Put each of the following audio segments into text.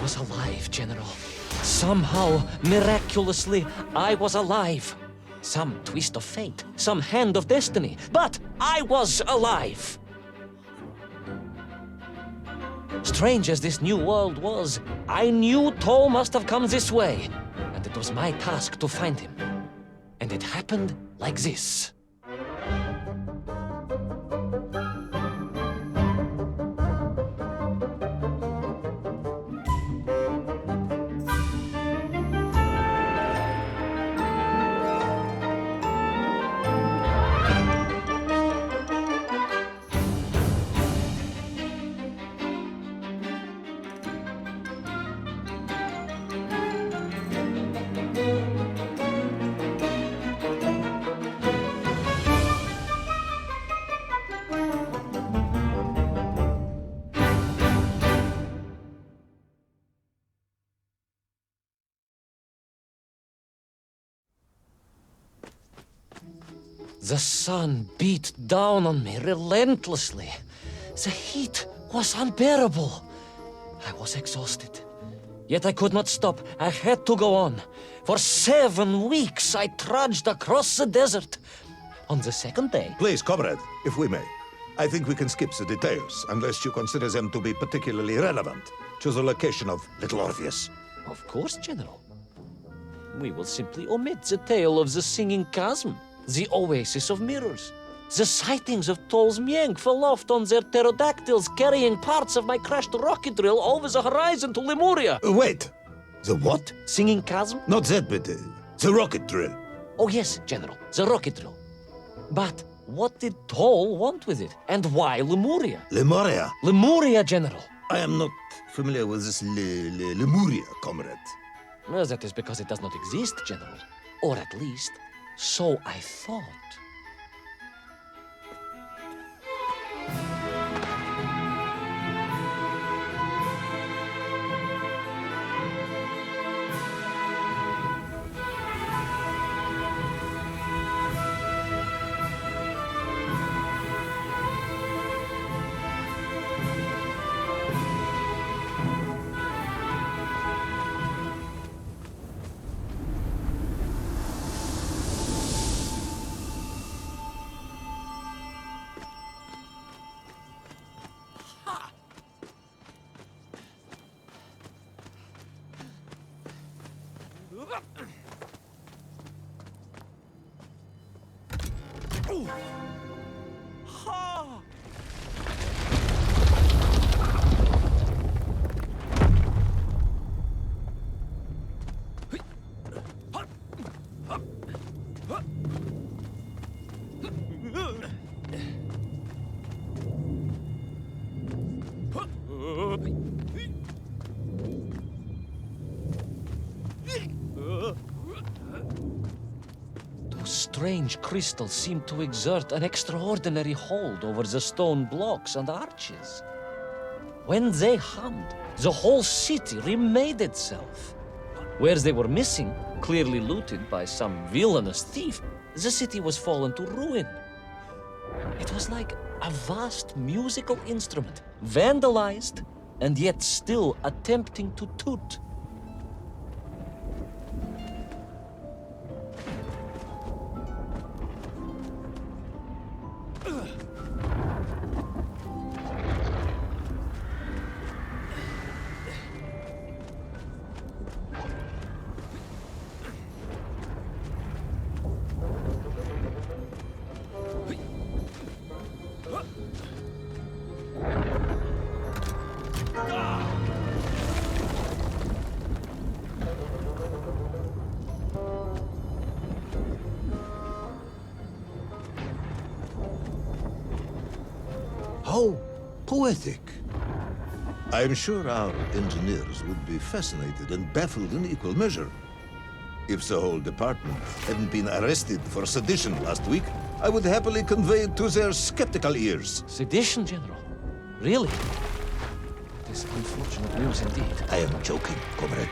was alive, General. Somehow, miraculously, I was alive. Some twist of fate, some hand of destiny, but I was alive. Strange as this new world was, I knew Toll must have come this way, and it was my task to find him. And it happened like this. The sun beat down on me relentlessly. The heat was unbearable. I was exhausted. Yet I could not stop. I had to go on. For 7 weeks I trudged across the desert. On the second day... Please, comrade, if we may. I think we can skip the details, unless you consider them to be particularly relevant to the location of Little Orpheus. Of course, General. We will simply omit the tale of the singing chasm, the oasis of mirrors, the sightings of Toll's Mienk aloft on their pterodactyls carrying parts of my crashed rocket drill over the horizon to Lemuria. Wait, the what? Singing chasm? Not that, but the rocket drill. Oh yes, General, the rocket drill. But what did Toll want with it? And why Lemuria? Lemuria? Lemuria, General. I am not familiar with this Lemuria, comrade. Well, that is because it does not exist, General. Or at least, so I thought. Strange crystals seemed to exert an extraordinary hold over the stone blocks and arches. When they hummed, the whole city remade itself. Where they were missing, clearly looted by some villainous thief, the city was fallen to ruin. It was like a vast musical instrument, vandalized, and yet still attempting to toot. How poetic. I'm sure our engineers would be fascinated and baffled in equal measure. If the whole department hadn't been arrested for sedition last week, I would happily convey it to their skeptical ears. Sedition, General? Really? It is unfortunate news indeed. I am joking, comrade.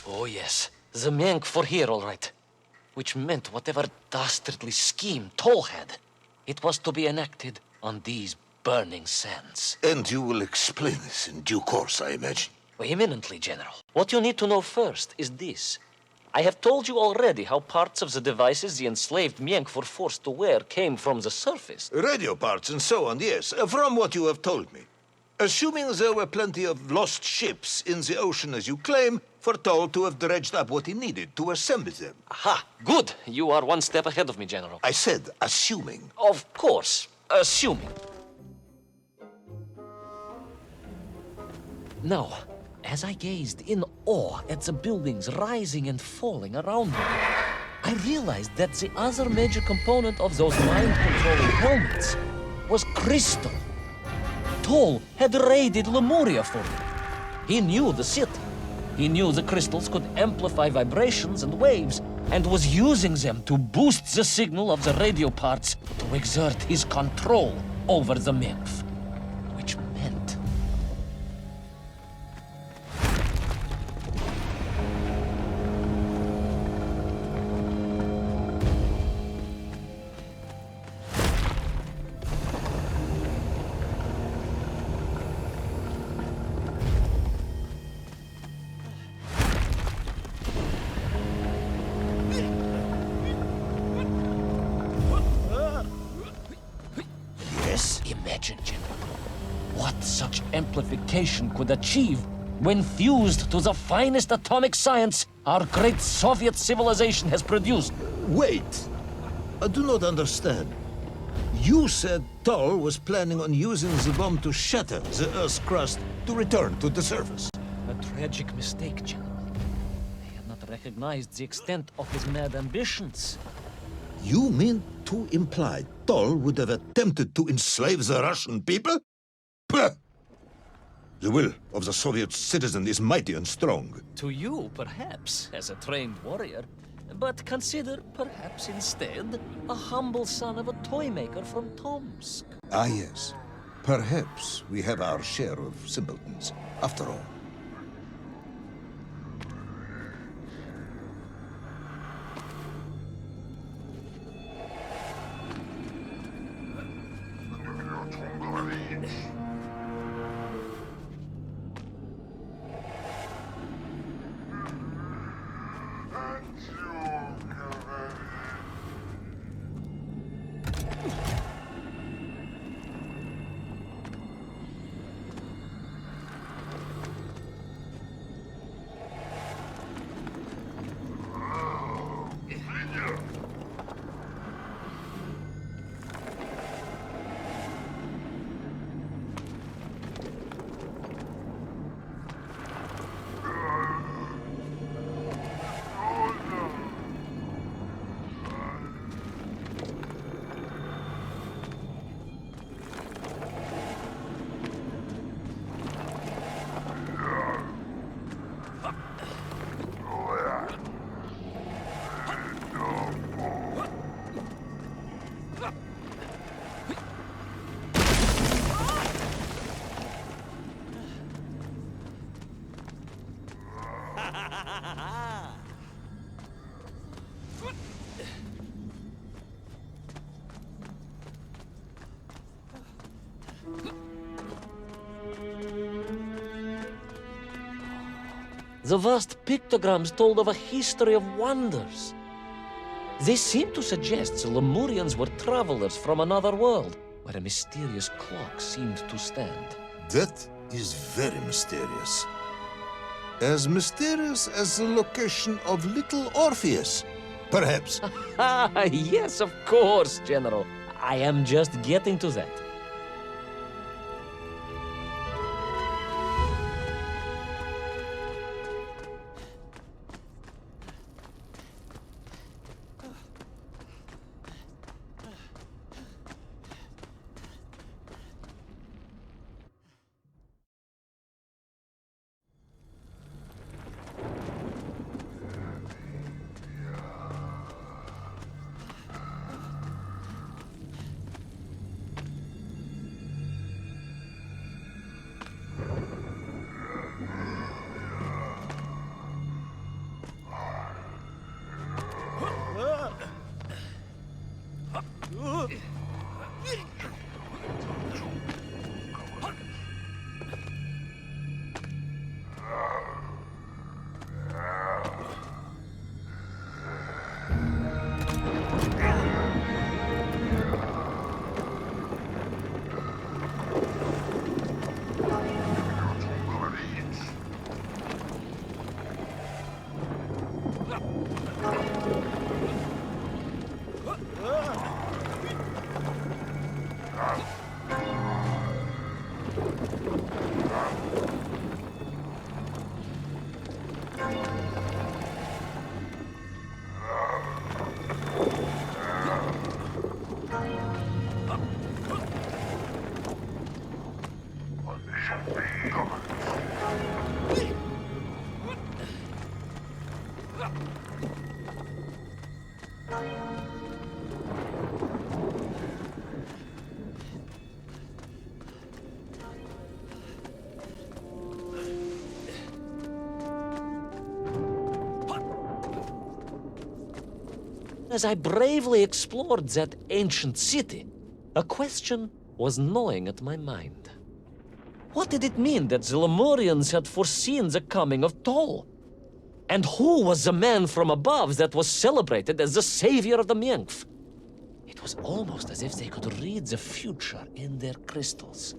Oh, yes. The Mank for here, all right. Which meant whatever dastardly scheme Toll had, it was to be enacted on these burning sands. And you will explain this in due course, I imagine. Imminently, General. What you need to know first is this. I have told you already how parts of the devices the enslaved Mienk were forced to wear came from the surface. Radio parts and so on, yes, from what you have told me. Assuming there were plenty of lost ships in the ocean as you claim, for Toll to have dredged up what he needed to assemble them. Aha! Good! You are one step ahead of me, General. I said assuming. Of course. Assuming. Now, as I gazed in awe at the buildings rising and falling around me, I realized that the other major component of those mind-controlling helmets was crystal. Toll had raided Lemuria for me. He knew the city. He knew the crystals could amplify vibrations and waves, and was using them to boost the signal of the radio parts to exert his control over the Memph. Which meant... Imagine, General, what such amplification could achieve when fused to the finest atomic science our great Soviet civilization has produced. Wait! I do not understand. You said Toll was planning on using the bomb to shatter the Earth's crust to return to the surface. A tragic mistake, General. I had not recognized the extent of his mad ambitions. You mean to imply Toll would have attempted to enslave the Russian people? Pah! The will of the Soviet citizen is mighty and strong. To you, perhaps, as a trained warrior. But consider, perhaps instead, a humble son of a toy maker from Tomsk. Ah, yes. Perhaps we have our share of simpletons, after all. The vast pictograms told of a history of wonders. They seem to suggest the Lemurians were travelers from another world, where a mysterious clock seemed to stand. That is very mysterious. As mysterious as the location of little Orpheus, perhaps. Yes, of course, General. I am just getting to that. As I bravely explored that ancient city, a question was gnawing at my mind. What did it mean that the Lemurians had foreseen the coming of Tol? And who was the man from above that was celebrated as the savior of the Miengf? It was almost as if they could read the future in their crystals.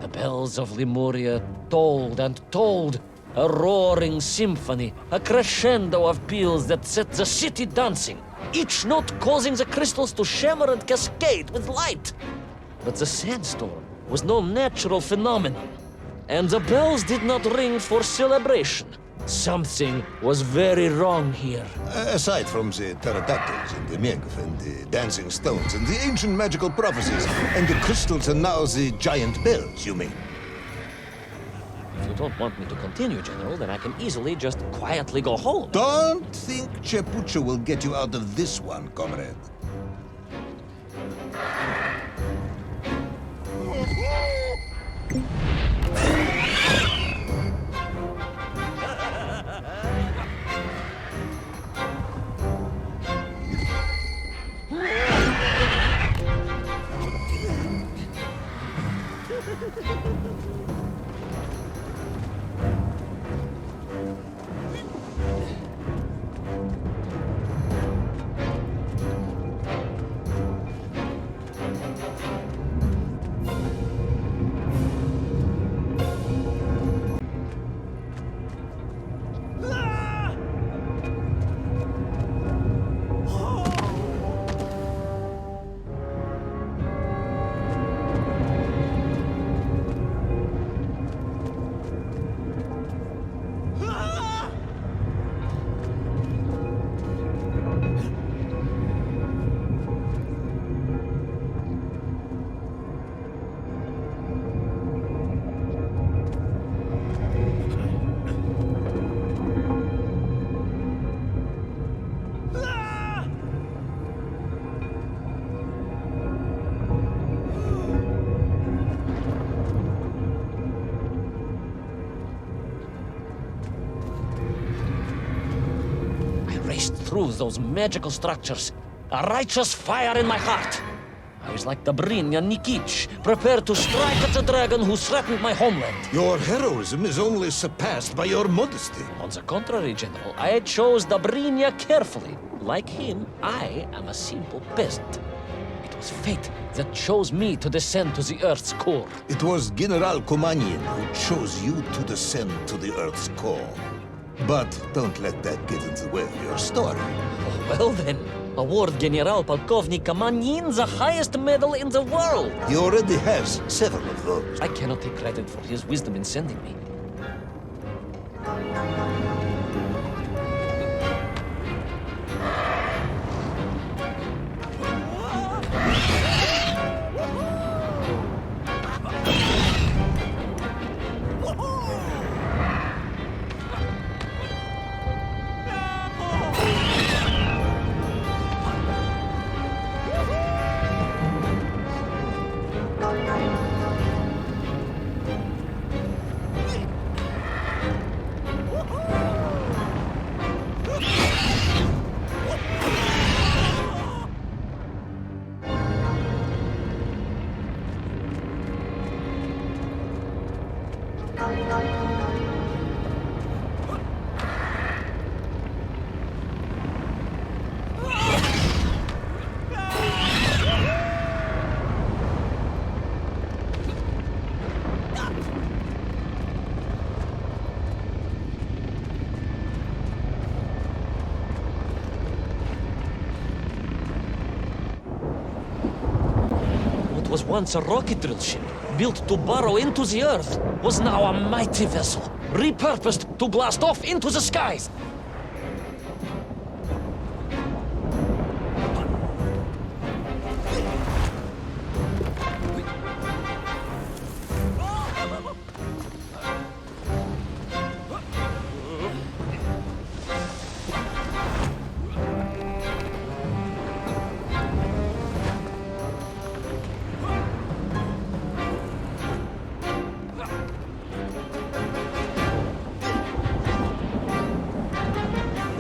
The bells of Lemuria tolled and tolled, a roaring symphony, a crescendo of peals that set the city dancing, each note causing the crystals to shimmer and cascade with light. But the sandstorm was no natural phenomenon, and the bells did not ring for celebration. Something was very wrong here. Aside from the pterodactyls and the Miengf and the dancing stones and the ancient magical prophecies and the crystals and now the giant bells, you mean? If you don't want me to continue, General, then I can easily just quietly go home. Don't think Chepucho will get you out of this one, comrade. Through those magical structures, a righteous fire in my heart. I was like the Brinya Nikic, prepared to strike at the dragon who threatened my homeland. Your heroism is only surpassed by your modesty. On the contrary, General, I chose the Brinya carefully. Like him, I am a simple peasant. It was fate that chose me to descend to the Earth's core. It was General Kumanin who chose you to descend to the Earth's core. But don't let that get in the way of your story. Oh, well then, award General Polkovnik Kamanin the highest medal in the world. He already has several of those. I cannot take credit for his wisdom in sending me. once a rocket drill ship, built to burrow into the Earth, was now a mighty vessel, repurposed to blast off into the skies.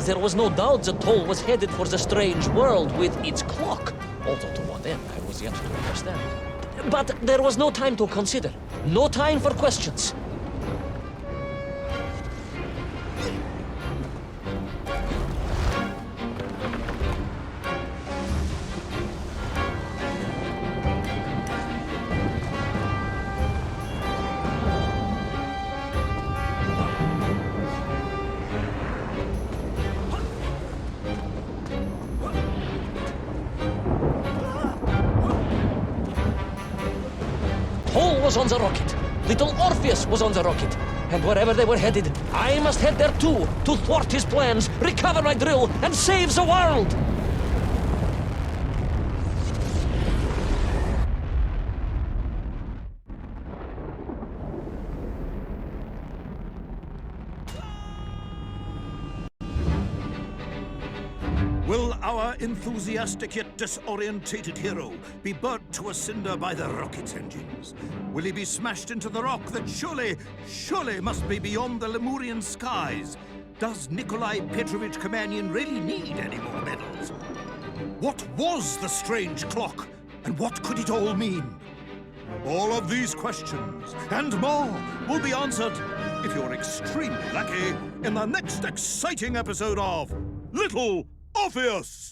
There was no doubt the toll was headed for the strange world with its clock, although to what end I was yet to understand. But there was no time to consider, no time for questions. Paul was on the rocket. Little Orpheus was on the rocket. And wherever they were headed, I must head there too, to thwart his plans, recover my drill, and save the world! Will our enthusiastic yet disorientated hero be burnt to a cinder by the rocket's engines? Will he be smashed into the rock that surely must be beyond the Lemurian skies? Does Nikolai Petrovich Kamenyan really need any more medals? What was the strange clock, and what could it all mean? All of these questions, and more, will be answered, if you're extremely lucky, in the next exciting episode of Little Orpheus!